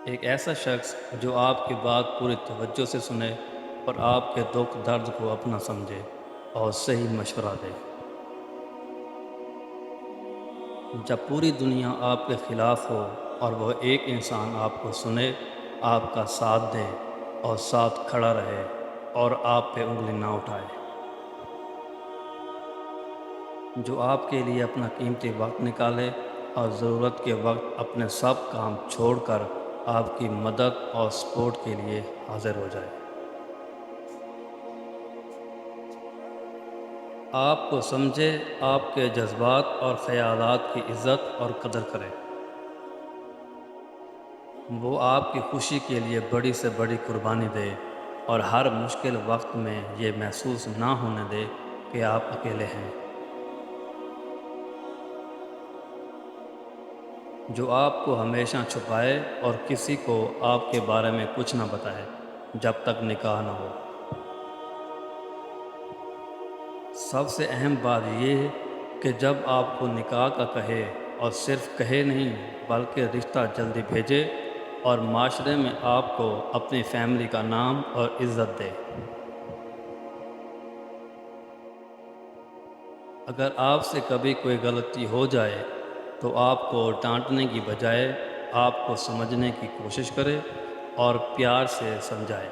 ایک ایسا شخص جو آپ کی بات پوری توجہ سے سنے اور آپ کے دکھ درد کو اپنا سمجھے اور صحیح مشورہ دے۔ جب پوری دنیا آپ کے خلاف ہو اور وہ ایک انسان آپ کو سنے، آپ کا ساتھ دے اور ساتھ کھڑا رہے اور آپ پہ انگلی نہ اٹھائے، جو آپ کے لیے اپنا قیمتی وقت نکالے اور ضرورت کے وقت اپنے سب کام چھوڑ کر آپ کی مدد اور سپورٹ کے لیے حاضر ہو جائے۔ آپ کو سمجھے، آپ کے جذبات اور خیالات کی عزت اور قدر کرے۔ وہ آپ کی خوشی کے لیے بڑی سے بڑی قربانی دے اور ہر مشکل وقت میں یہ محسوس نہ ہونے دے کہ آپ اکیلے ہیں۔ جو آپ کو ہمیشہ چھپائے اور کسی کو آپ کے بارے میں کچھ نہ بتائے جب تک نکاح نہ ہو۔ سب سے اہم بات یہ ہے کہ جب آپ کو نکاح کا کہے اور صرف کہے نہیں بلکہ رشتہ جلدی بھیجے اور معاشرے میں آپ کو اپنی فیملی کا نام اور عزت دے۔ اگر آپ سے کبھی کوئی غلطی ہو جائے تو آپ کو ڈانٹنے کی بجائے آپ کو سمجھنے کی کوشش کرے اور پیار سے سمجھائے۔